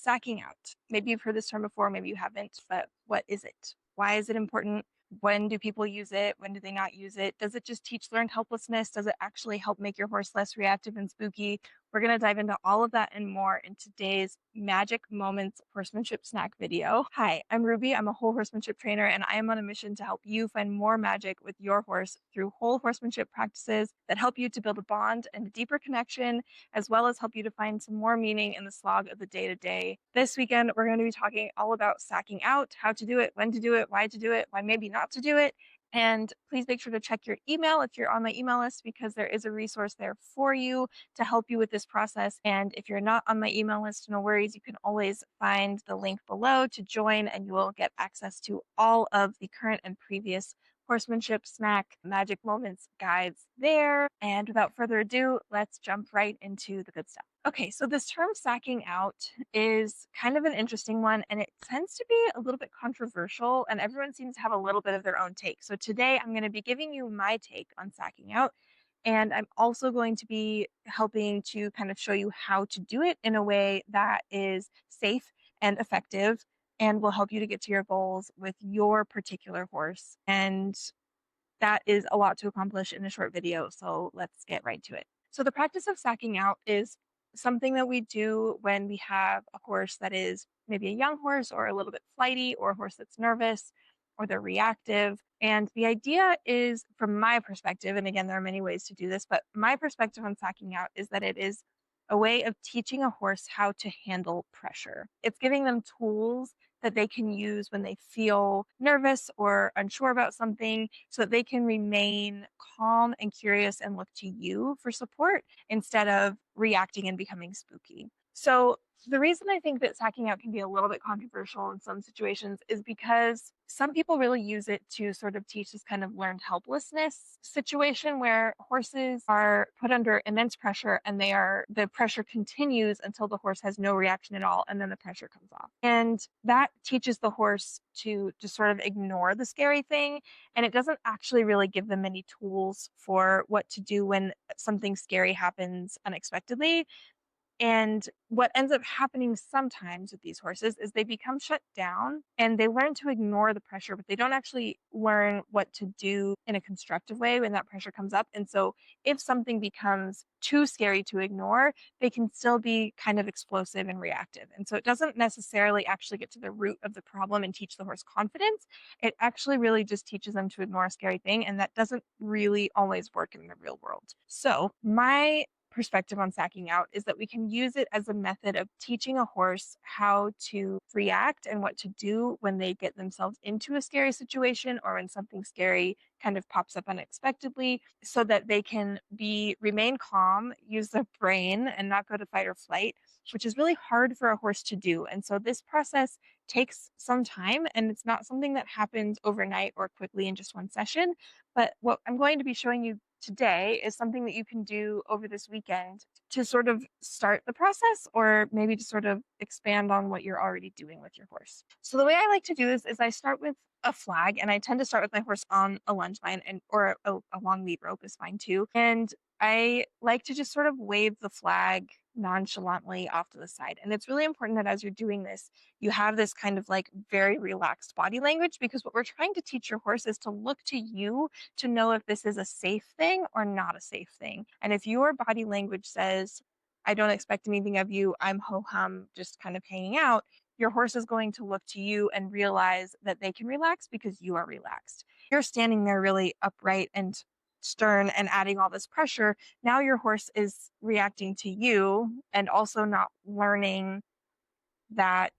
sacking out. Maybe you've heard this term before, maybe you haven't, but what is it? Why is it important? When do people use it? When do they not use it? Does it just teach learned helplessness? Does it actually help make your horse less reactive and spooky? We're going to dive into all of that and more in today's Magic Moments Horsemanship Snack video. Hi, I'm Ruby. I'm a whole horsemanship trainer, and I am on a mission to help you find more magic with your horse through whole horsemanship practices that help you to build a bond and a deeper connection, as well as help you to find some more meaning in the slog of the day-to-day. This weekend, we're going to be talking all about sacking out, how to do it, when to do it, why maybe not to do it. And please make sure to check your email if you're on my email list, because there is a resource there for you to help you with this process. And if you're not on my email list, no worries. You can always find the link below to join, and you will get access to all of the current and previous horsemanship snack magic moments guides there. And without further ado, let's jump right into the good stuff. Okay, so this term sacking out is kind of an interesting one, and it tends to be a little bit controversial, and everyone seems to have a little bit of their own take. So today I'm going to be giving you my take on sacking out, and I'm also going to be helping to kind of show you how to do it in a way that is safe and effective and will help you to get to your goals with your particular horse. And that is a lot to accomplish in a short video, so let's get right to it. So the practice of sacking out is something that we do when we have a horse that is maybe a young horse or a little bit flighty, or a horse that's nervous or they're reactive. And the idea is, from my perspective, and again, there are many ways to do this, but my perspective on sacking out is that it is a way of teaching a horse how to handle pressure. It's giving them tools that they can use when they feel nervous or unsure about something, so that they can remain calm and curious and look to you for support instead of reacting and becoming spooky. So the reason I think that sacking out can be a little bit controversial in some situations is because some people really use it to sort of teach this kind of learned helplessness situation where horses are put under immense pressure, and the pressure continues until the horse has no reaction at all, and then the pressure comes off. And that teaches the horse to just sort of ignore the scary thing, and it doesn't actually really give them any tools for what to do when something scary happens unexpectedly. And what ends up happening sometimes with these horses is they become shut down and they learn to ignore the pressure, but they don't actually learn what to do in a constructive way when that pressure comes up. And so if something becomes too scary to ignore, they can still be kind of explosive and reactive. And so it doesn't necessarily actually get to the root of the problem and teach the horse confidence. It actually really just teaches them to ignore a scary thing. And that doesn't really always work in the real world. So my perspective on sacking out is that we can use it as a method of teaching a horse how to react and what to do when they get themselves into a scary situation, or when something scary kind of pops up unexpectedly, so that they can remain calm, use their brain, and not go to fight or flight, which is really hard for a horse to do. And so this process takes some time, and it's not something that happens overnight or quickly in just one session. But what I'm going to be showing you today is something that you can do over this weekend to sort of start the process, or maybe to sort of expand on what you're already doing with your horse. So the way I like to do this is I start with a flag, and I tend to start with my horse on a lunge line, or a long lead rope is fine too. And I like to just sort of wave the flag nonchalantly off to the side. And it's really important that as you're doing this, you have this kind of like very relaxed body language, because what we're trying to teach your horse is to look to you to know if this is a safe thing or not a safe thing. And if your body language says, I don't expect anything of you, I'm ho-hum, just kind of hanging out, your horse is going to look to you and realize that they can relax because you are relaxed. You're standing there really upright and stern and adding all this pressure. Now your horse is reacting to you and also not learning that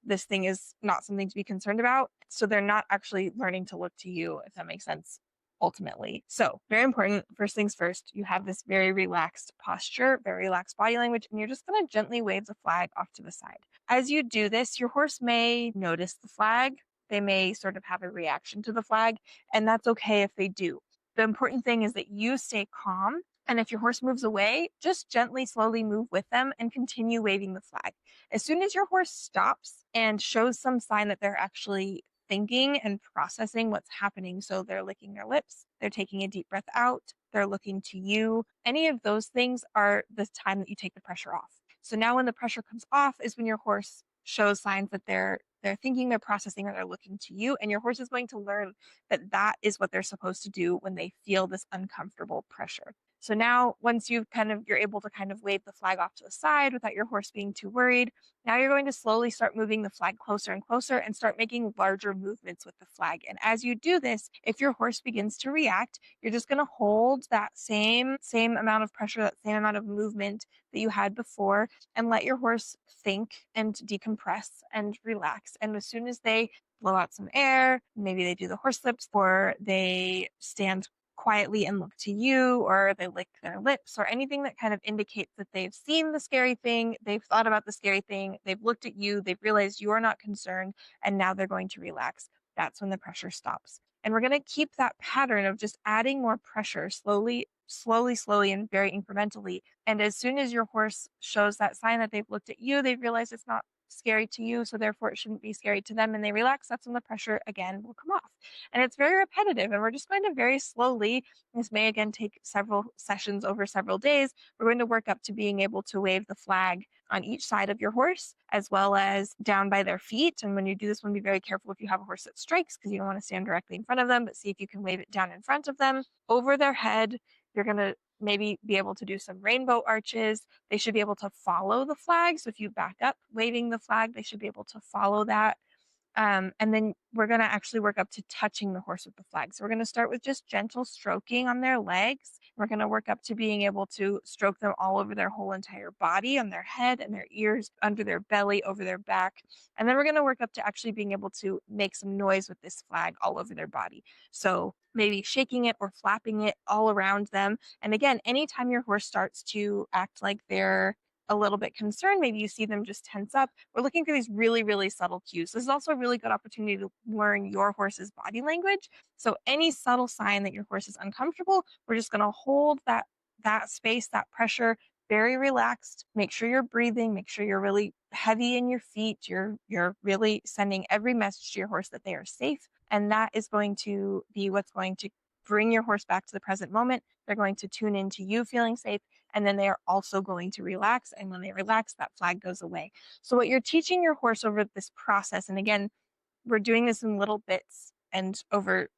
this thing is not something to be concerned about. So they're not actually learning to look to you, if that makes sense, ultimately. So very important, first things first, you have this very relaxed posture, very relaxed body language, and you're just going to gently wave the flag off to the side. As you do this, your horse may notice the flag. They may sort of have a reaction to the flag, and that's okay if they do. The important thing is that you stay calm. And if your horse moves away, just gently, slowly move with them and continue waving the flag. As soon as your horse stops and shows some sign that they're actually thinking and processing what's happening, so they're licking their lips, they're taking a deep breath out, they're looking to you, any of those things are the time that you take the pressure off. So now when the pressure comes off is when your horse shows signs that they're thinking, they're processing, or they're looking to you. And your horse is going to learn that that is what they're supposed to do when they feel this uncomfortable pressure. So now once you're able to kind of wave the flag off to the side without your horse being too worried, now you're going to slowly start moving the flag closer and closer and start making larger movements with the flag. And as you do this, if your horse begins to react, you're just going to hold that same amount of pressure, that same amount of movement that you had before, and let your horse think and decompress and relax. And as soon as they blow out some air, maybe they do the horse lips, or they stand quietly and look to you, or they lick their lips, or anything that kind of indicates that they've seen the scary thing, they've thought about the scary thing, they've looked at you, they've realized you are not concerned, and now they're going to relax. That's when the pressure stops. And we're going to keep that pattern of just adding more pressure slowly, slowly, slowly, and very incrementally. And as soon as your horse shows that sign that they've looked at you, they've realized it's not scary to you, so therefore it shouldn't be scary to them, and they relax, that's when the pressure again will come off. And it's very repetitive, and we're just going to very slowly, this may again take several sessions over several days, we're going to work up to being able to wave the flag on each side of your horse, as well as down by their feet. And when you do this one, be very careful if you have a horse that strikes, because you don't want to stand directly in front of them, but see if you can wave it down in front of them, over their head. You're going to maybe be able to do some rainbow arches. They should be able to follow the flag. So if you back up waving the flag, they should be able to follow that. And then we're going to actually work up to touching the horse with the flag. So we're going to start with just gentle stroking on their legs. We're going to work up to being able to stroke them all over their whole entire body, on their head and their ears, under their belly, over their back. And then we're going to work up to actually being able to make some noise with this flag all over their body. So maybe shaking it or flapping it all around them. And again, anytime your horse starts to act like they're a little bit concerned, maybe you see them just tense up, we're looking for these really, really subtle cues. This is also a really good opportunity to learn your horse's body language. So any subtle sign that your horse is uncomfortable, we're just going to hold that space, that pressure, very relaxed. Make sure you're breathing, make sure you're really heavy in your feet. You're really sending every message to your horse that they are safe, and that is going to be what's going to bring your horse back to the present moment. They're going to tune into you feeling safe, and then they are also going to relax. And when they relax, that flag goes away. So what you're teaching your horse over this process, and again, we're doing this in little bits and over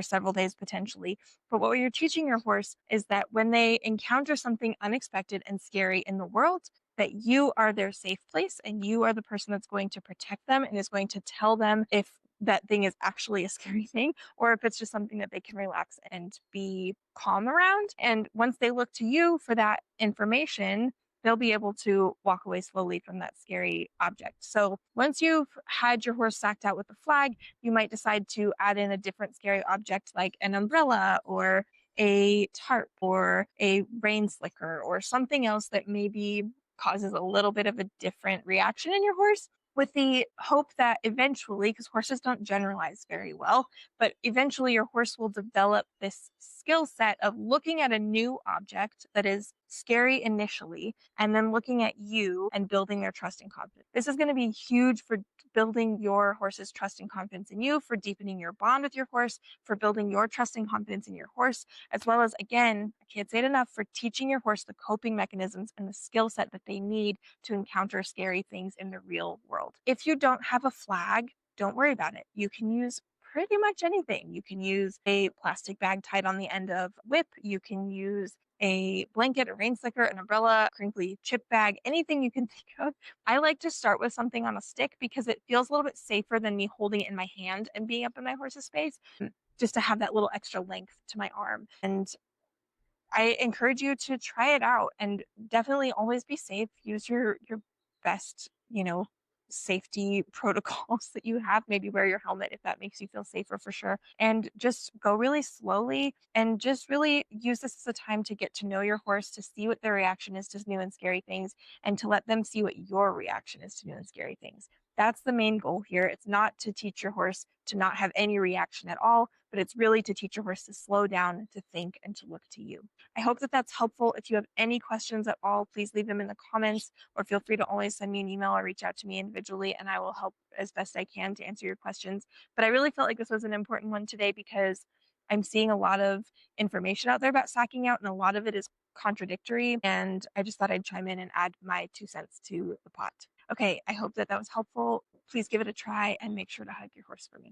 several days potentially, but what you're teaching your horse is that when they encounter something unexpected and scary in the world, that you are their safe place, and you are the person that's going to protect them and is going to tell them if that thing is actually a scary thing, or if it's just something that they can relax and be calm around. And once they look to you for that information, they'll be able to walk away slowly from that scary object. So once you've had your horse sacked out with the flag, you might decide to add in a different scary object like an umbrella or a tarp or a rain slicker or something else that maybe causes a little bit of a different reaction in your horse, with the hope that eventually, because horses don't generalize very well, but eventually your horse will develop this skill set of looking at a new object that is scary initially, and then looking at you and building their trust and confidence. This is going to be huge for building your horse's trust and confidence in you, for deepening your bond with your horse, for building your trust and confidence in your horse, as well as, again, I can't say it enough, for teaching your horse the coping mechanisms and the skill set that they need to encounter scary things in the real world. If you don't have a flag, don't worry about it. You can use pretty much anything. You can use a plastic bag tied on the end of a whip. You can use a blanket, a rain slicker, an umbrella, a crinkly chip bag, anything you can think of. I like to start with something on a stick because it feels a little bit safer than me holding it in my hand and being up in my horse's space, just to have that little extra length to my arm. And I encourage you to try it out, and definitely always be safe. Use your best, safety protocols that you have. Maybe wear your helmet if that makes you feel safer, for sure. And just go really slowly, and just really use this as a time to get to know your horse, to see what their reaction is to new and scary things, and to let them see what your reaction is to new and scary things. That's the main goal here. It's not to teach your horse to not have any reaction at all, but it's really to teach your horse to slow down, to think, and to look to you. I hope that that's helpful. If you have any questions at all, please leave them in the comments, or feel free to always send me an email or reach out to me individually, and I will help as best I can to answer your questions. But I really felt like this was an important one today because I'm seeing a lot of information out there about sacking out, and a lot of it is contradictory. And I just thought I'd chime in and add my 2 cents to the pot. Okay, I hope that that was helpful. Please give it a try and make sure to hug your horse for me.